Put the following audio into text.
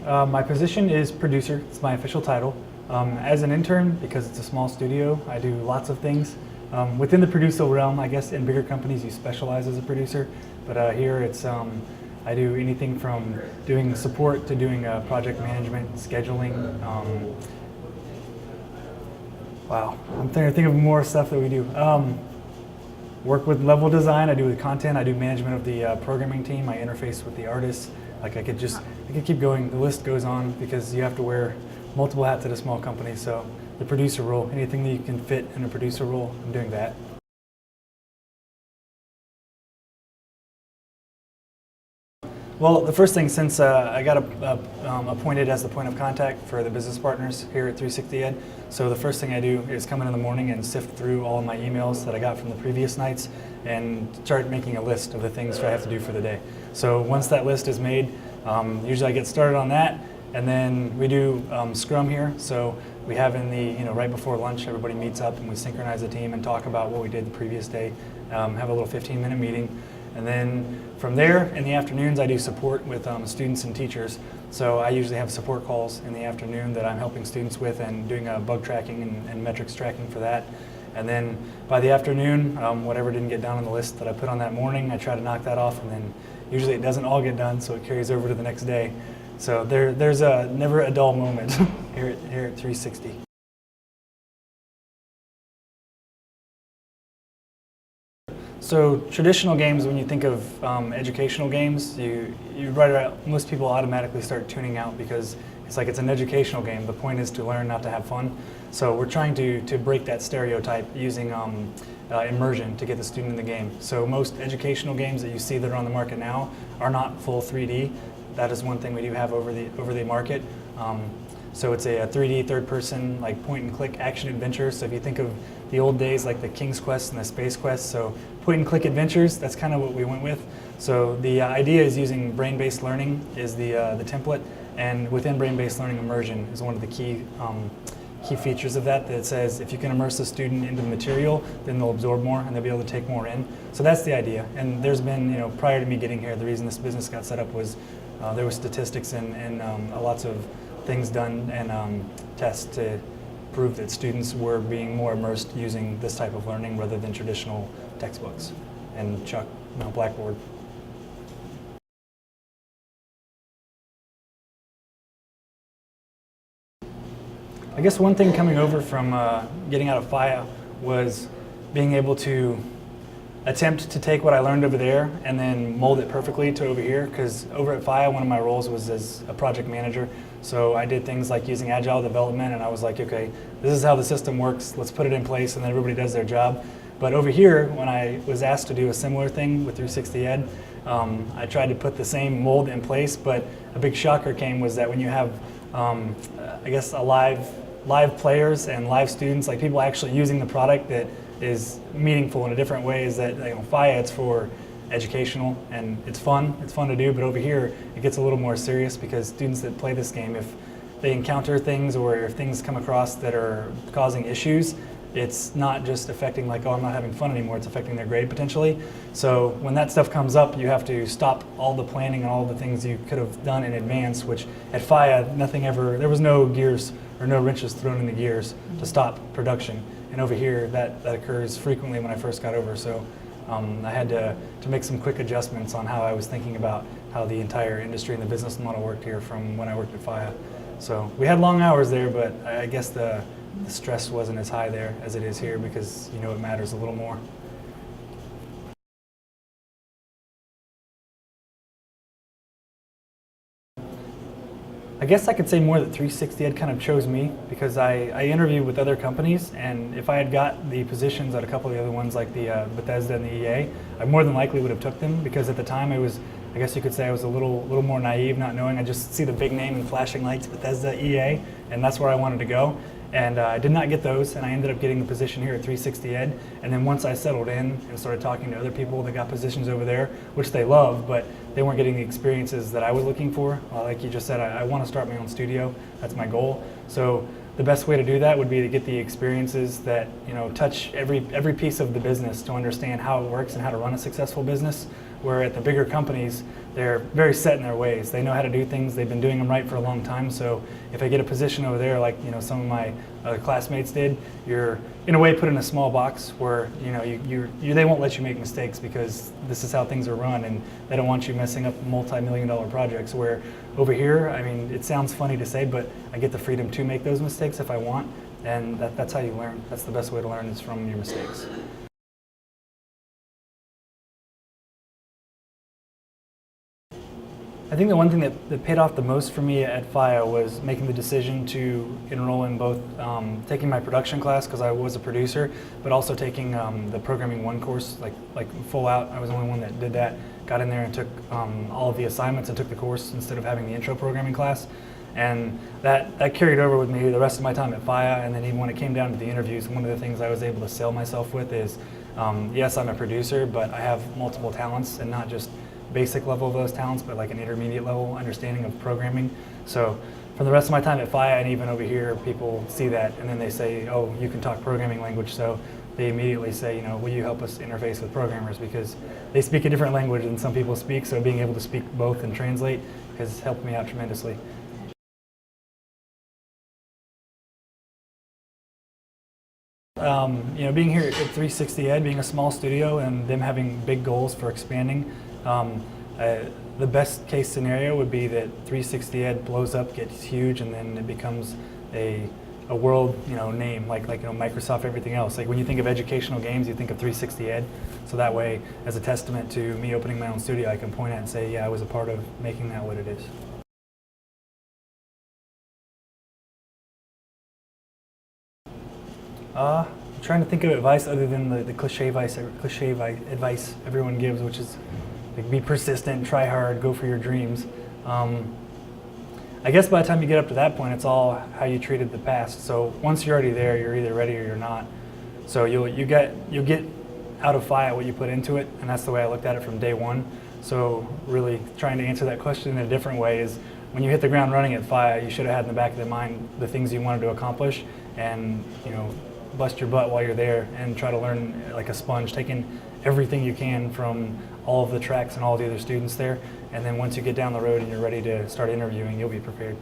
My position is producer. It's my official title. As an intern, because it's a small studio, I do lots of things. Within the producer realm, I guess in bigger companies you specialize as a producer, but here it's I do anything from doing support to doing project management, scheduling. Wow, I'm trying to think of more stuff that we do. Work with level design, I do the content, I do management of the programming team, I interface with the artists. Like I could keep going, the list goes on because you have to wear multiple hats at a small company. So the producer role, anything that you can fit in a producer role, I'm doing that. Well, the first thing, since I got appointed as the point of contact for the business partners here at 360 Ed, so the first thing I do is come in the morning and sift through all of my emails that I got from the previous nights and start making a list of the things that I have to do for the day. So once that list is made, usually I get started on that, and then we do Scrum here. So we have in the, right before lunch, everybody meets up and we synchronize the team and talk about what we did the previous day, have a little 15-minute meeting. And then from there, in the afternoons, I do support with students and teachers. So I usually have support calls in the afternoon that I'm helping students with and doing bug tracking and metrics tracking for that. And then by the afternoon, whatever didn't get done on the list that I put on that morning, I try to knock that off, and then usually it doesn't all get done, so it carries over to the next day. So there's never a dull moment here at 360. So traditional games, when you think of educational games, most people automatically start tuning out because it's like it's an educational game. The point is to learn, not to have fun. So we're trying to break that stereotype using immersion to get the student in the game. So most educational games that you see that are on the market now are not full 3D. That is one thing we do have over the market. So it's a 3D third-person, like point-and-click action adventure. So if you think of the old days, like the King's Quest and the Space Quest, so point-and-click adventures, that's kind of what we went with. So the idea is using brain-based learning is the template, and within brain-based learning, immersion is one of the key features of that says if you can immerse a student into the material, then they'll absorb more and they'll be able to take more in. So that's the idea. And there's been, prior to me getting here, the reason this business got set up was there was statistics and lots of things done and tests to prove that students were being more immersed using this type of learning rather than traditional textbooks and chalk, blackboard. I guess one thing coming over from getting out of FIEA was being able to attempt to take what I learned over there and then mold it perfectly to over here, because over at FIEA, one of my roles was as a project manager. So I did things like using agile development, and I was like, okay, this is how the system works, let's put it in place, and then everybody does their job. But over here, when I was asked to do a similar thing with 360 Ed, I tried to put the same mold in place, but a big shocker came was that when you have, I guess, live players and live students, like people actually using the product that is meaningful in a different way, is that FIEA, it's for educational and it's fun to do, but over here it gets a little more serious because students that play this game, if they encounter things or if things come across that are causing issues, it's not just affecting like, oh, I'm not having fun anymore, it's affecting their grade potentially. So when that stuff comes up, you have to stop all the planning and all the things you could have done in advance, which at FIEA, there was no gears or no wrenches thrown in the gears to stop production. And over here, that occurs frequently when I first got over. So I had to make some quick adjustments on how I was thinking about how the entire industry and the business model worked here from when I worked at FIEA. So we had long hours there, but I guess the stress wasn't as high there as it is here because it matters a little more. I guess I could say more that 360 Ed kind of chose me because I interviewed with other companies, and if I had got the positions at a couple of the other ones like the Bethesda and the EA, I more than likely would have took them because at the time I guess you could say I was a little more naive, not knowing. I just see the big name and flashing lights, Bethesda, EA, and that's where I wanted to go. And I did not get those, and I ended up getting the position here at 360 Ed. And then once I settled in and started talking to other people that got positions over there, which they love, but they weren't getting the experiences that I was looking for. Like you just said, I want to start my own studio. That's my goal. So the best way to do that would be to get the experiences that touch every piece of the business to understand how it works and how to run a successful business. Where at the bigger companies, they're very set in their ways. They know how to do things. They've been doing them right for a long time. So if I get a position over there, like some of my other classmates did, you're in a way put in a small box where they won't let you make mistakes because this is how things are run, and they don't want you messing up multi-million-dollar projects. Where over here, I mean, it sounds funny to say, but I get the freedom to make those mistakes if I want, and that's how you learn. That's the best way to learn, is from your mistakes. I think the one thing that paid off the most for me at FIEA was making the decision to enroll in both taking my production class, because I was a producer, but also taking the Programming 1 course, like full out. I was the only one that did that. Got in there and took all of the assignments and took the course instead of having the intro programming class. And that carried over with me the rest of my time at FIEA. And then even when it came down to the interviews, one of the things I was able to sell myself with is, yes, I'm a producer, but I have multiple talents, and not just basic level of those talents, but like an intermediate level understanding of programming. So for the rest of my time at FIEA, and even over here, people see that, and then they say, oh, you can talk programming language, so they immediately say, will you help us interface with programmers, because they speak a different language than some people speak, so being able to speak both and translate has helped me out tremendously. Being here at 360 Ed, being a small studio and them having big goals for expanding, the best case scenario would be that 360 Ed blows up, gets huge, and then it becomes a world name like Microsoft, everything else. Like when you think of educational games, you think of 360 Ed. So that way, as a testament to me opening my own studio, I can point at and say, yeah, I was a part of making that what it is. I'm trying to think of advice other than the cliche advice everyone gives, which is like, be persistent, try hard, go for your dreams. I guess by the time you get up to that point, it's all how you treated the past. So once you're already there, you're either ready or you're not. So you'll get out of FIEA what you put into it, and that's the way I looked at it from day one. So really trying to answer that question in a different way is, when you hit the ground running at FIEA, you should have had in the back of the mind the things you wanted to accomplish, and bust your butt while you're there and try to learn like a sponge, taking everything you can from all of the tracks and all the other students there. And then once you get down the road and you're ready to start interviewing, you'll be prepared.